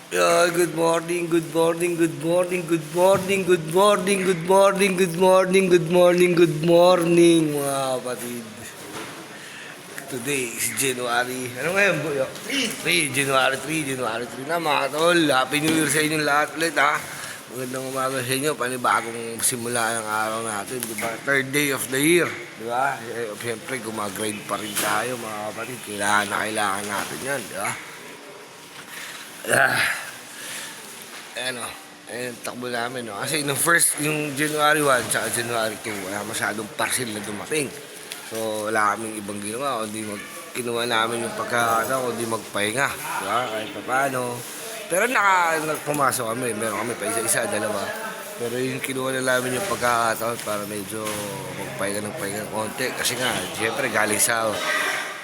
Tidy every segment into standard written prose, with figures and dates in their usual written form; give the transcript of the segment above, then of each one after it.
Good morning, good morning, good morning, good morning, good morning, good morning, good morning, good morning, good morning, mga kapatid. Today is January, ano ngayon, Buyo? 3, January 3, January 3 na mga tol. Happy New Year sa inyong lahat ulit, ha? Magandang umaga sa inyo, panibagong simula ng araw natin, di ba? Third day of the year, di ba? Siyempre, gumagrind pa rin tayo, mga kapatid. Kailangan natin yan, di ba? Ano, ayun, takbo namin, no? Kasi yung January 1 tsaka January 2, wala masyadong parcel na dumating. So, wala kaming ibang ginawa, kundi kinuha namin yung pagkakataon, kundi magpahinga, diba? Kahit pa paano. Pero pumasok kami, meron kami pa isa-isa, dalawa. Pero yung kinuha na namin yung pagkakataon para medyo magpahinga ng konti. Kasi nga, siyempre, galing sa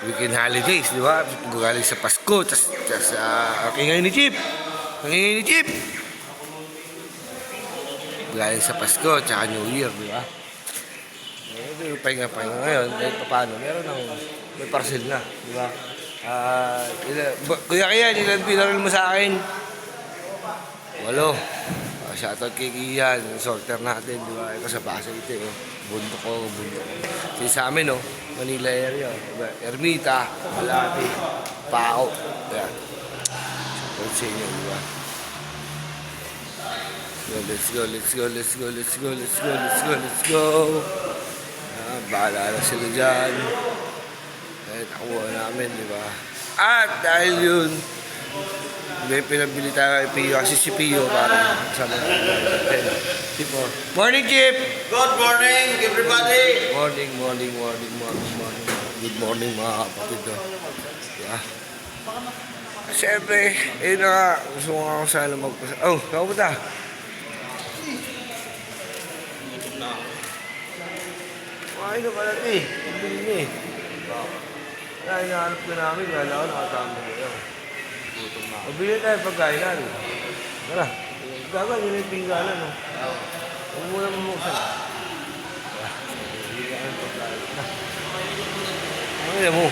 weekend holidays, di ba? Galing sa Pasko, tas ngayon ni Chip. Ngayon ni Chip. Galing sa Pasko, tsaka New Year, di ba? Pero pahinga ngayon, kahit paano, may parcel na, di ba? Kuya Kian, ilan pinaril mo sa akin? 8. Shoutout kay Kian, sorter natin, di ba? Ito sa Pasay ito, bundok ko. Kasi sa amin, Manila area, diba? Ermita, Malati, Pao, yan. Shoutout sa inyo, di ba? Let's go. Bahala na sila dyan. Kahit nakuha namin, di ba? At dahil yun, may pinabili tayo kay Pio. Kasi si Pio, parang kasama natin. Tipo, morning, Chip! Good morning, everybody! Morning. Good morning, mga kapatid. Diba? Siyempre, yun na nga. Gusto ko nga sana magpasa... Oh, saan ba? Ay na pala ito eh. Pagbilin niya eh. Kaya hinahanap na namin. Kala ko nakatama na yun. Pagbilin tayo pagkain natin. Tara. Gagawin nyo na yung pinggalan. Huwag muna mamuksan. Pagbilin ka ng pagkain. Ano mo?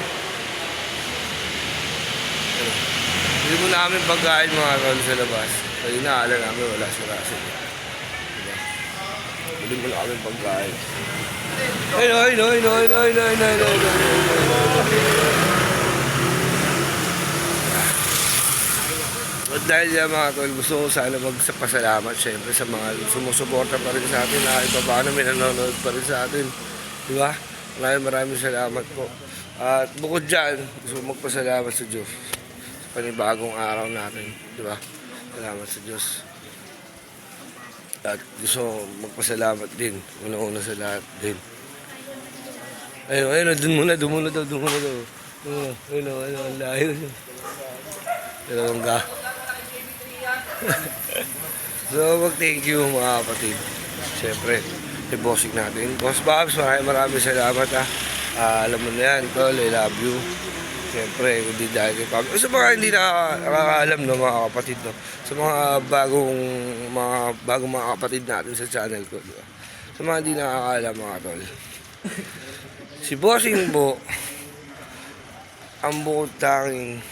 Hindi mo namin pagkain mga tol sa labas. Kaya inaalan namin wala si Russell. Hindi mo na kami pagkain. Ay, no. At dahil yan mga tol, gusto ko sana magpasalamat syempre sa mga sumusuporta pa rin sa atin, na iba paano may nanonood pa rin sa atin, di ba? Maraming salamat po. At bukod dyan, gusto ko magpasalamat sa Diyos sa panibagong araw natin, di ba? Salamat sa Diyos. At gusto ko magpasalamat din, una-una sa lahat din. Ayun, doon muna daw. Ayun, ang layo. Dalawang ga. So, mag-thank you mga kapatid. Siyempre, si bossing natin. Boss Babs, maraming salamat ha. Alam mo na yan, tol, I love you. Siyempre, hindi dahil kay Pablo. Sa mga hindi nakakaalam no, mga kapatid, no? Sa mga bagong mga kapatid natin sa channel ko, diba? Sa mga hindi nakakaalam mga tol. Si Bossing Bo, ang bukod tanging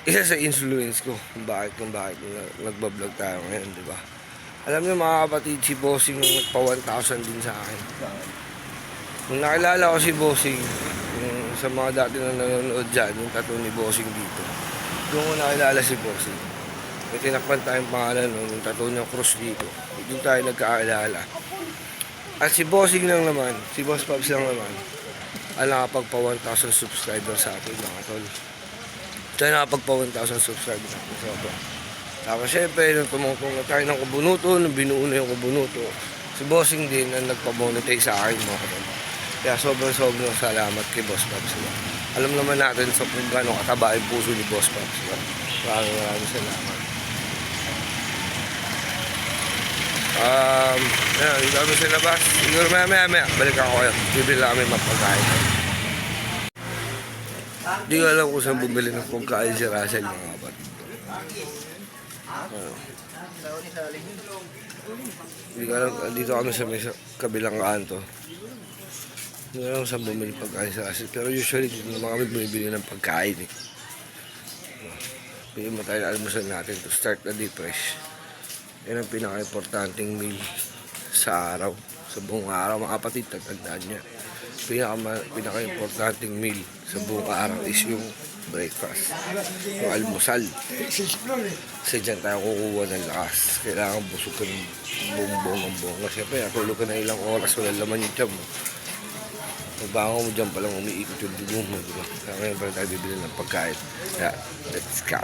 isa sa influence ko kung bakit nagbablog tayo ngayon, di ba? Alam niyo mga kapatid, si Bossing nagpa 1,000 din sa akin. Nung nakilala ko si Bossing, sa mga dati na nanonood dyan, yung tattoo ni Bossing dito, doon ko nakilala si Bossing. May tinakpan tayong pangalan, yung tattoo niya cross dito. Doon tayo nagkakilala. At si Bossing lang naman, si Boss Pops lang naman, ang nakapagpa 1,000 subscribers sa atin mga tol. Siya nakapagpa 1,000 subscribers sa atin. Sobra. Tapos syempre, nung tumungtong na tayo ng Kubunuto, nung binuo na yung Kubunuto, si Bossing din ang nagpa-monetize sa akin mga tol. Kaya sobrang salamat kay Boss Pops. Alam naman natin sa kung gano'ng kataba yung puso ni Boss Pops. Maraming salamat. Dito kami sa labas. Siguro maya balik ako kayo. Bibili kami mapagkain. Hindi ko alam kung saan bumili ng pagkain si Russell mga kapatid. Hindi ko alam, dito kami sa may kabilang kanto. Hindi ko alam kung saan bumili pagkain si Russell. Pero usually dito naman kami bumibili ng pagkain eh. Pili mo tayo ng almusal natin to start the day fresh. Yan ang pinaka-importanting meal sa araw. Sa buong araw, mga kapatid, tatandaan niya. Pinaka-importanting meal sa buong araw is yung breakfast. Yung almusal. Kasi dyan tayo kukuha ng lakas. Kailangan busog ka ng buong. Kasi siyempre, natulog ka na ilang oras, wala laman yung tiyan mo. Magbango mo dyan palang umiikot yung dugo mo, diba? Kaya ngayon pala tayo bibili ng pagkain. Kaya, let's go!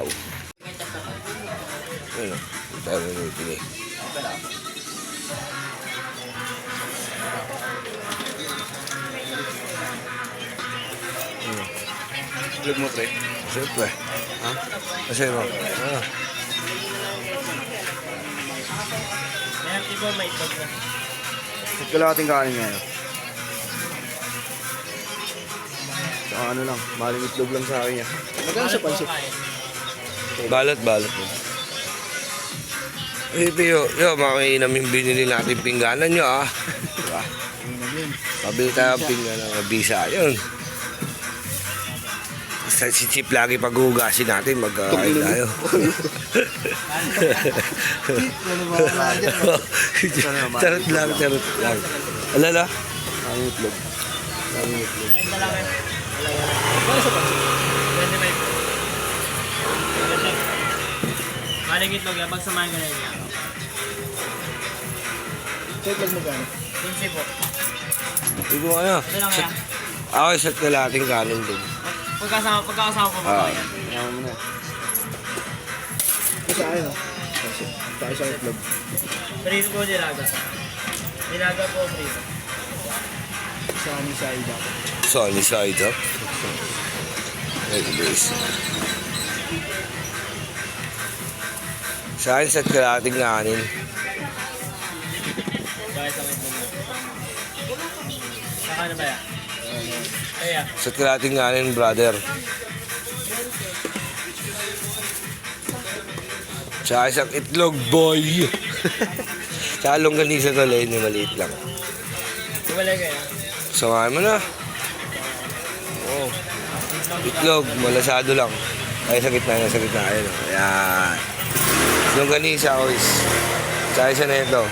Ano? Ito tayo na bibili. Vlog mo, pre. Siyempre. Ha? Kasi mo? Kalahating kanin ngayon. Saka ano lang, maling itlog lang sa akin niya. Magkano sa pansit? Balot mo. Eh, Pio, makakainam yung binili natin pingganan nyo, ah. Diba? Pabili tayo ng pingganan ng bisa, yun. Si Chip lagi pag-ugasin natin, mag-kain tayo. Charot lang. Alala? Maling itlog. Maling itlog yan, pagsamahin ko na yun yan. Itlog mo gano'n? 15 po. Ito mo kaya. Ito lang kaya. Ako isa't kalating kanin din. Pagkasama ko ba yan? Ayaw mo na. Ito sa akin, oh. Sa isang itlog. Prito po nilaga. Nilaga po prito. Sa amin sa ida. Sunny side up. Like this. Sa akin isa't kalating kanin. Bakit sa itlog mo? Saka na ba yan? Kaya. Isa't kalating kanin, brother. Tsaka isang itlog, boy. Tsaka longganisa tuloy, ni maliit lang. Iwalay kaya. Samahan mo na. Oo. Itlog, malasado lang. Ay, sa gitna. Ayun, oh. Ayan. Longganisa, boys. Tsaka isa na ito.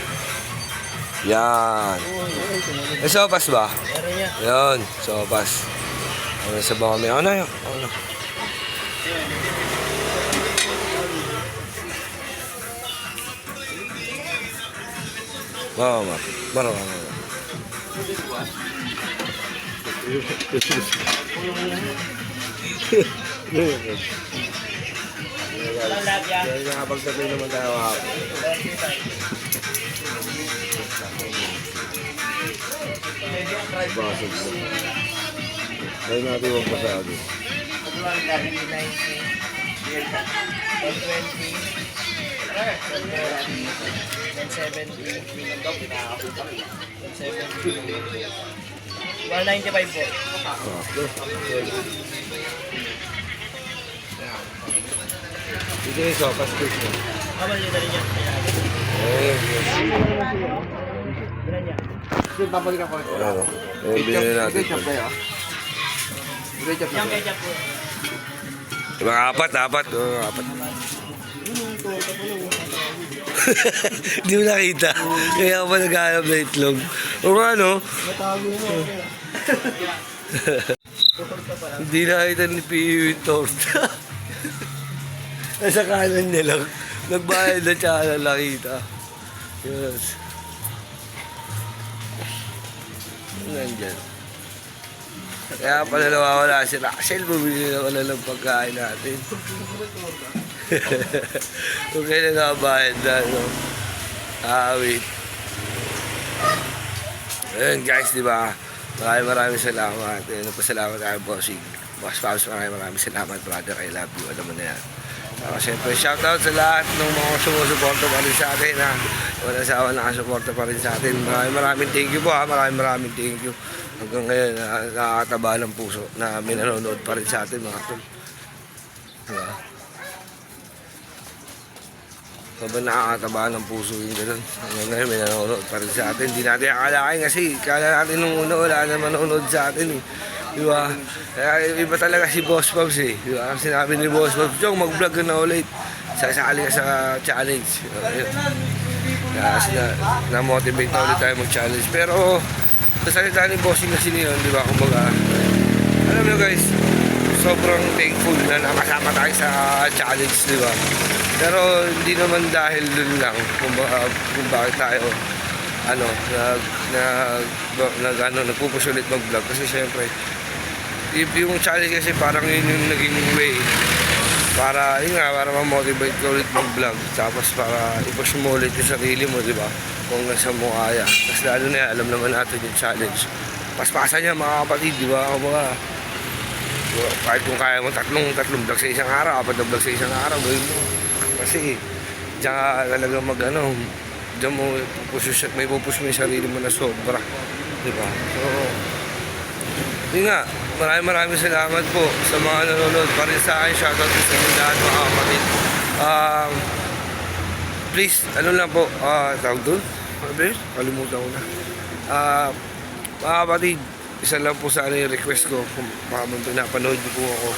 Yan. May sopas ba? Meron niya. Yun, sopas. Ano sa baka may ano yun? Ano? Mama. Walang lahat yan. Kaya nakapagsabi naman tayo hapon. Basag mo. Kaya natin huwag pasado. 195 po. Sakto. Dito yung sopas quick mo. Kabal nyo na rin yan. Ilan yan? Sige, babalikan ko ito. Ano? Binili natin. Ketchup kayo, ah. Ketchup na Yung kayo. ketchup po. Mga apat. Di mo nakita. Kaya ako pa naghahanap ng itlog. O ano? Matago mo. Hindi nakita ni Pio yung torta. Nasa kanan niya lang. Nagbayad na tsaka na nakita. Yes. Nandyan. Kaya pala nawawala si Rachel. Bumili na wala ng pagkain natin. Kung kaya nakabayad na, no? Wait. Ayun guys, di ba? Maraming salamat. Nagpasalamat tayo, bossing. Boss Pops, maraming salamat, brother. I love you. Alam mo na yan. Siyempre, shoutout sa lahat ng mga sumusuporta pa rin sa atin, ha. Walang sawa nakasuporta pa rin sa atin. Maraming thank you po, ha. Maraming thank you. Hanggang ngayon, nakakataba ng puso na may nanonood pa rin sa atin, mga tol. Diba? Sobrang nakakataba ng puso yung gano'n. Hanggang ngayon, may nanonood pa rin sa atin. Hindi natin akalain kasi kala natin nung una wala na manonood sa atin, eh. Di ba? Kaya iba talaga si Boss Pops eh. Di ba? Sinabi ni Boss Pops, Chong, mag-vlog ka na ulit. Sasali ka sa challenge. Ayun. Kaya na-motivate na ulit tayo mag-challenge. Pero, sa salita ni Bossing kasi niyon, di ba? Kumbaga, alam nyo guys, sobrang thankful na nakasama tayo sa challenge, di ba? Pero hindi naman dahil dun lang kung bakit tayo nagpupush ulit mag-vlog. Kasi syempre, yung challenge kasi parang yun yung naging way para, yun nga, para ma-motivate ka ulit mag-vlog. Tapos para i-push mo ulit yung sarili mo, di ba? Kung nasa mo kaya. Tapos lalo na alam naman natin yung challenge. Paspasan niya mga kapatid, di ba? Kumbaga, kahit kung kaya mo tatlong vlog sa isang araw, 4 na vlog sa isang araw, gawin mo. Kasi, diyan ka talaga diyan mo may pupush mo yung sarili mo na sobra. Diba? So, yun nga, maraming salamat po sa mga nanonood pa rin sa akin. Shoutout po sa inyo lahat mga kapatid. Please, ano lang po, tawag doon? Kalimutan ko na. Mga kapatid, isa lang po sana yung request ko kung pinapanood niyo po ako.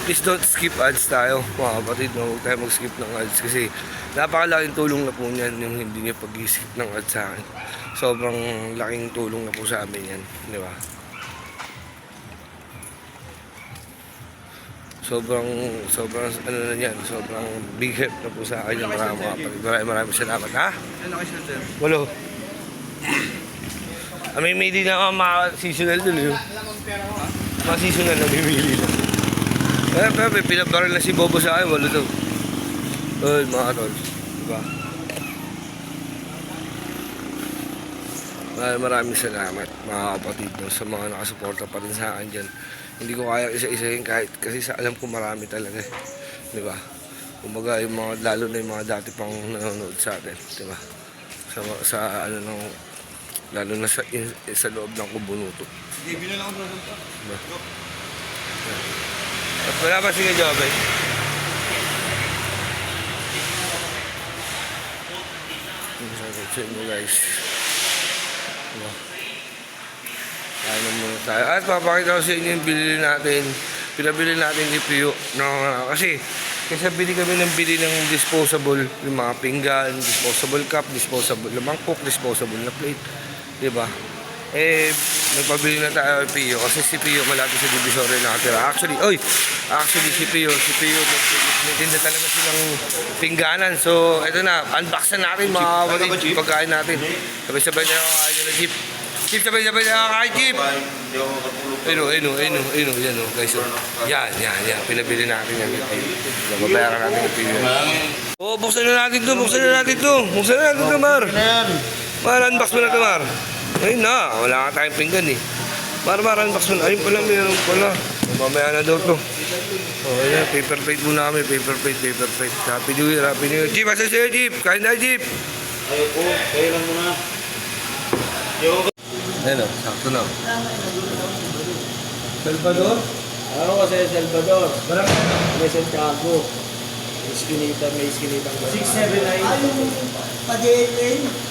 Please don't skip ads tayo mga kapatid, no? Huwag tayo mag-skip ng ads kasi napakalaking tulong na po niyan yung hindi niya pag-skip ng ads sa akin. Sobrang laking tulong na po sa amin yan, di ba? Sobrang ano na yan, sobrang big help na po sa akin yung mga kapatid. Maraming salamat, ha? Ano kayo sir? Walo. May din na mga seasonal dun yun. Mga seasonal na mimili lang. Pero pinabaril na si Bobo sa akin, walo daw. Mga tol. Diba? Maraming salamat mga kapatid no, sa mga nakasuporta pa rin sa akin dyan. Hindi ko kaya isa-isahin kahit kasi alam ko marami talaga. Diba? Kumbaga yung mga, lalo na yung mga dati pang nanonood sa atin. Diba? Sa ano nung lalo na sa loob ng Kubunuto. Sige, bilang ako doon. Diba? At wala pa sige job eh. Check mo guys. Diba? Ano muna tayo. At papakita ko sa inyo yung binili natin. Pinabili natin ni Pio. Kasi bili kami ng disposable. Yung mga pinggan, disposable cup, disposable mangkok, disposable na plate. Diba? Nagpabili na tayo kay Pio kasi si Pio malapit sa Divisoria nakatira. Actually si Pio nagtinda talaga silang pingganan. So ito na, unbox na natin mga kapatid, pagkain natin. Sabay-sabay na kakain nila Jeep. Jeep, sabay-sabay na kakain Jeep. Ayun, yan o guys. Yan, pinabili natin yan. Babayaran natin kay Pio. Buksan na natin to, Mar. Mar, unbox mo na to, Mar. Ayun na, wala ka tayong pinggan eh. Unbox mo na. Ayun pala, meron pala. Mamaya na daw to. Ayan, paper plate muna kami. Paper plate. Happy New Year. Jeep, asa sa'yo, Jeep? Kain na, Jeep. Ayoko, kayo lang muna. Ayun o, sakto na. Salvador? Ako kasi Salvador. May Santiago. May iskinita. 679. Pa-JLN.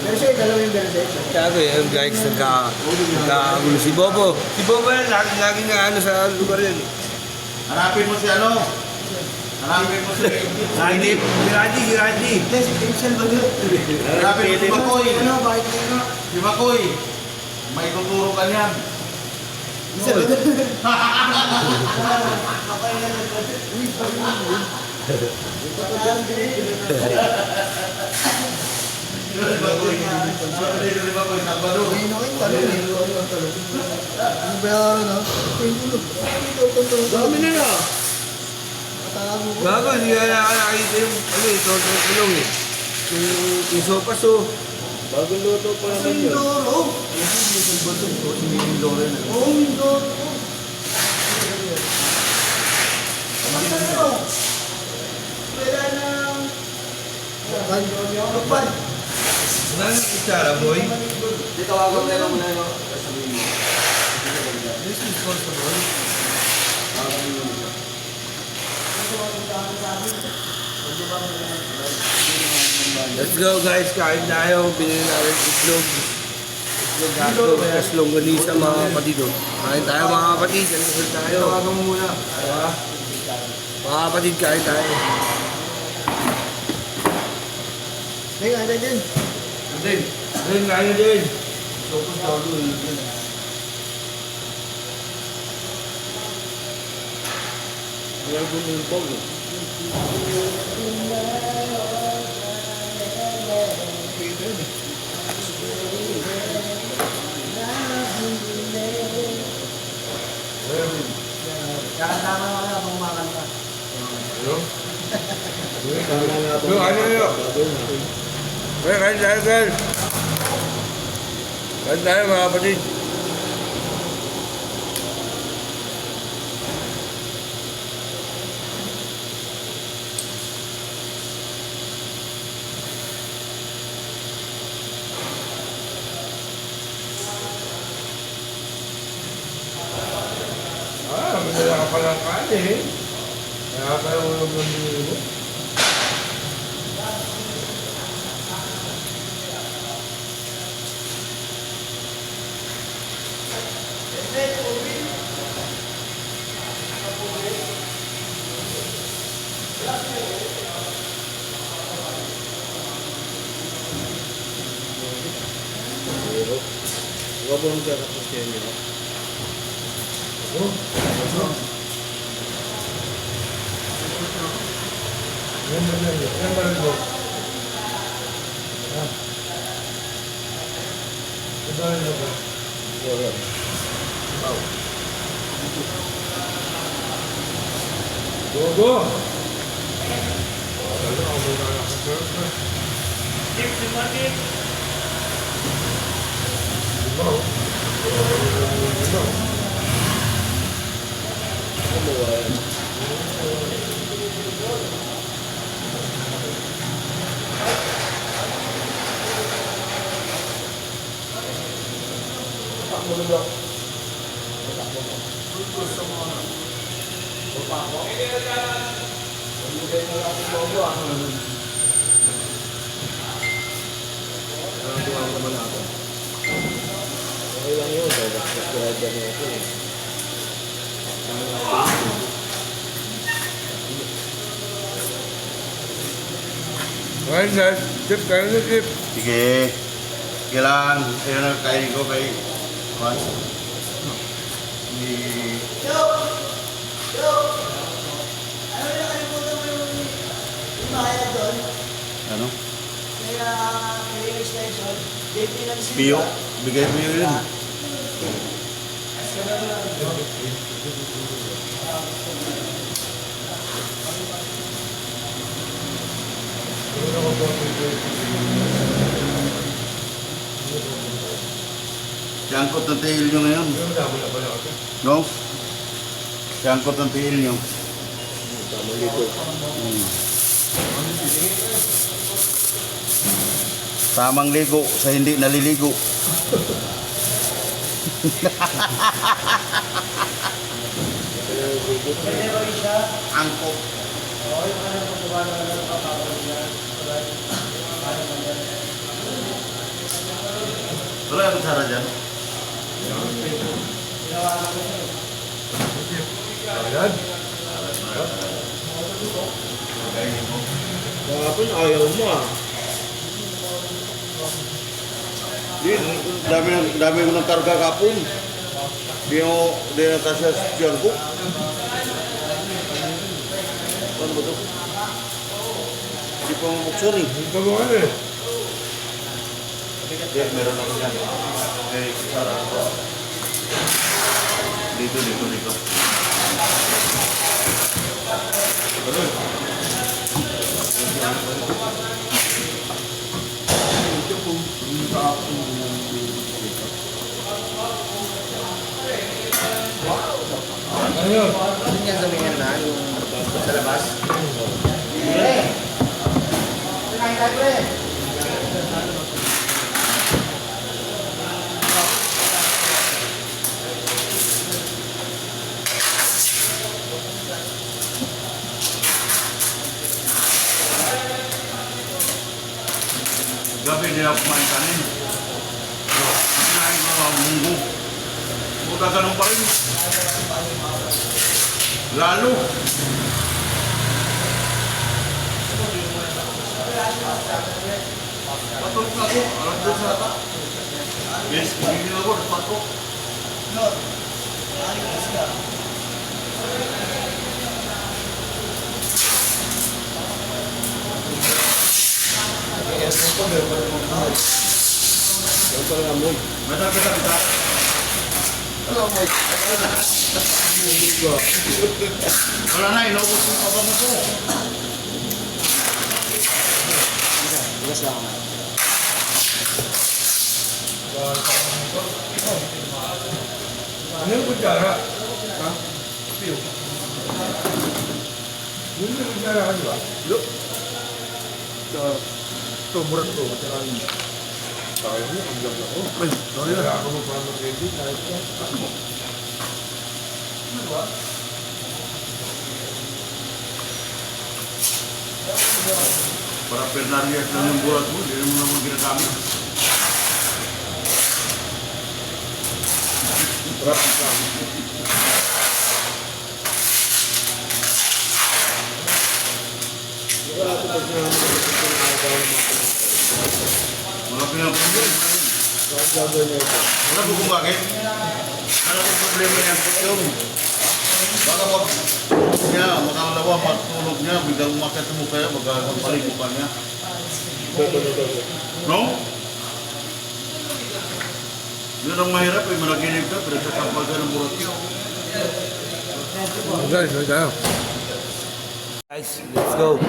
Bersay, dalawang bersay. Santiago eh, guys, nagkagulo si Bobo. Si Bobo yan, lagi nga ano sa lugar yan eh. Hanapin mo si ano? Hanapin mo si Giradi. Si Salvador. Hanapin mo si Makoy. Ano, bakit na? Si Makoy. May tuturo ka niyan. Salvador. Dami na na. Bago, hindi ka nakakita yung tulong eh. Yung sopas oh. Bagong luto pa naman yun. Mindoro. Oo, Mindoro. Wala na. Kapal. Wala nang kutsara, boy. Dito ako meron mo na yun. This is possible. Let's go guys, kain tayo. Binili natin itlog. Itlog hotdog, tapos longganisa mga kapatid. Oh. Kain tayo mga kapatid. Kain tayo. Tawagan mo muna. Diba? Mga kapatid, kain tayo. Teka, ano din? Din, kain na din. Sopos daw doon. Wala po yung bog. Kakantama ka na kung makanta. Ano? Tama nga po. Ano yun? Kain tayo guys. Kain tayo mga kapatid. Madala ka palang kanin. Kaya tayo ulam ng minuto. Huwag mo nang sarap sa siya niyo. Yan ba rin mo? Ito rin mo ba? Go! Tip, lima tip. Nakatuwa naman ako. Okay lang yun. Subscribe na niyo ako eh. Kain guys. Tip, kain na tip. Sige. Kailangan, ayun na kainin ko kay Mas. Ni... Ano yung nakalimutan mo yung mahal doon? Ano? Kaya, kaya extension. JP lang siya. Piyo. Bigay mo yun. Siyangkot ng tail nyo ngayon. No? Siyangkot ng tail nyo. Tamang ligo. Tamang ligo sa hindi naliligo. Angkop. Wala akong sara dyan. Ayan. Kahapon ayaw mo ah. Dami ko ng karga kapon. Di na kasya siyan ko. Ano ba ito? Hindi pa mabuksan eh. Ito mo ano eh. Hindi, meron ako dyan. Eh, Sara. Dito. Ano yun? Ano niya sabihin na yung sa labas? Kinain tayo eh. Gabi din ako kumain kanin. Kinain ko ng munggo. Buta ganun pa rin. Lalo. Patulog na ako. Alam doon sa nata. Yes, kumigil ako. Patulog. Bata. Wala na, inubos yung pabango ko. Ano yung kutsara? Ha? Piyo. Yun yung kutsara ka, di ba? Look. Ito, murat ko. Matarang. Tayo mo, ang lag ako. Ay, sorry na. Ako mo pa mag-ready. Kahit ka. Ano mo? Ano ba? Para Fernandez lang yung burat mo, hindi mo naman ginagamit. Sarap ka. Wala ko pag Mga pinapunod. Wala ko kung bakit. Ano kung problema niya ang yung baka pag niya, makalawa, pagtulog niya, biglang umakit mo kaya, magkakapalig mo pa niya. No? Yun ang mahirap eh, managinip ka, pero kakapal ka ng burat niya. Guys, let's go.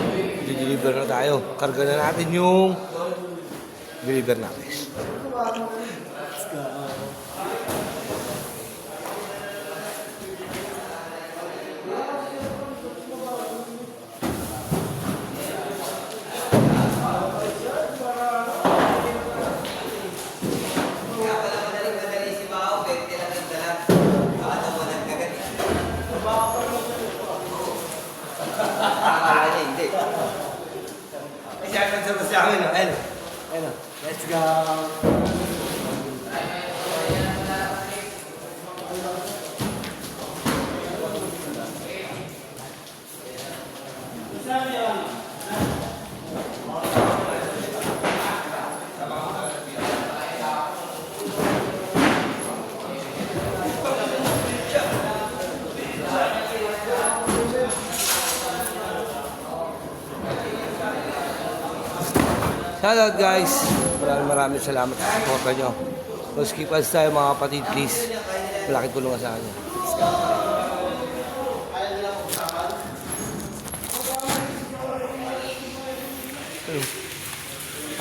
Deliver na tayo. Karga na natin yung deliver natin. Let's go. Shoutout guys. Maraming salamat sa support nyo. So skip us tayo mga kapatid, please. Malaking tulong sa akin.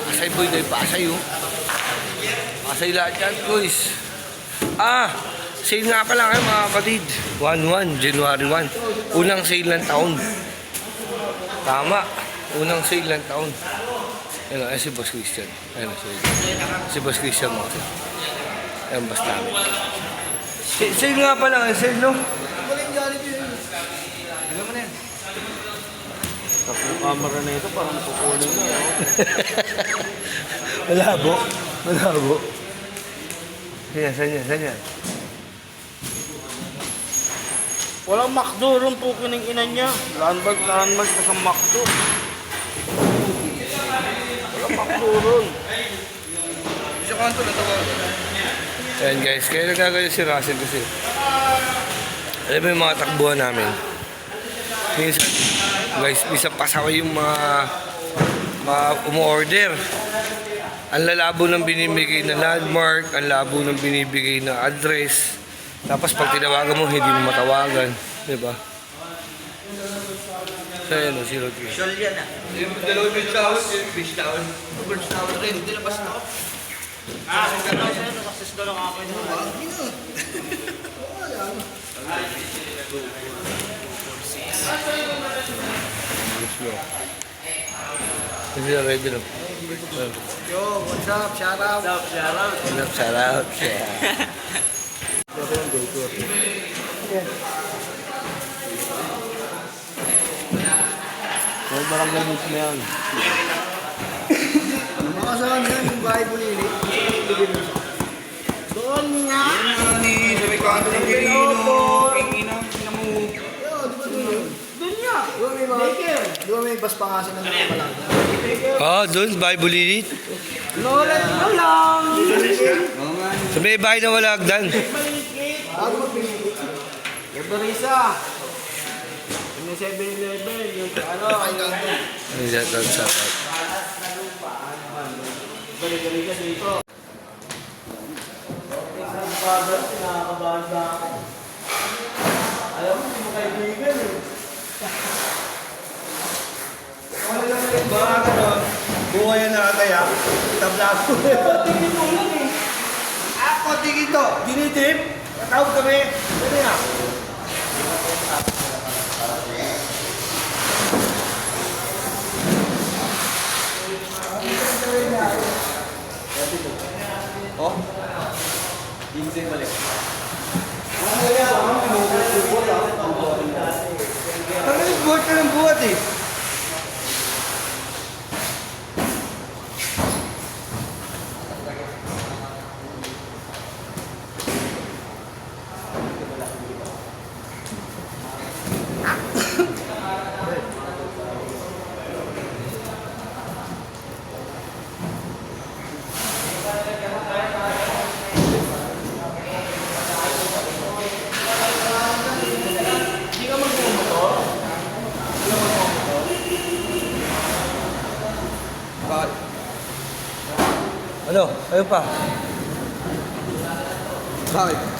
Pasay boy, dahil pasay oh. Pasay lahat yan guys. Sale nga pala kayo mga kapatid. 1-1, January 1. Unang sale ng taon. Tama. Unang sale ng taon. Ayun, si Boss Christian. Ayun, si Boss Christian mo kasi. Ayun, basta namin. Sale nga pala, sale no? Yung camera na ito, parang kukunin na. Malabo. Malabo. Saan yan? Walang McDo ron po kining ina niya. Landmark pa sa McDo. Walang McDo ron. Isa kanto na tawag. Ayan guys, kaya nagkagaya si Russell kasi. Alam mo yung mga takbuhan namin. Minsan, guys, minsan pasaway yung mga umu-order. Ang lalabo ng binibigay na landmark, ang labo ng binibigay na address. Tapos pag tinawagan mo, hindi mo matawagan. Diba? So yan o, 03. Shol yan ah. Yung dalawang beach towel, yung beach towel. Beach towel rin, hindi labas na ako. Nakasas ko lang ako yun. Hindi na ready no? Yo, what's up? Shout out. Shout out. May barangay news na yan. Mga sa kanya, yung bahay bulili. Doon nga. Sa may kanto ng Quirino. Ina mo. Doon nga. Doon may mga... Doon may baspangasin ng mga palaga. Doon, bahay bulilit. Lolet mo lang. Sa may bahay na wala hagdan. Bago magpili. Yung barisa. Yung 7-Eleven. Yung ano. Shout out. Balik-balik ka dito. Father, nakakabahan ba ako? Alam mo, hindi mo kaibigan eh. Wala lang yung Baka ano, buhay na nakataya. Tabla ako. tingin mo lang eh. Ako, tingin to. Dinitip. Matawag kami. Ano yan? Oh? Hindi balik. Ano yung buhat ka ng buhat eh? Ano? Ayun pa. Bakit?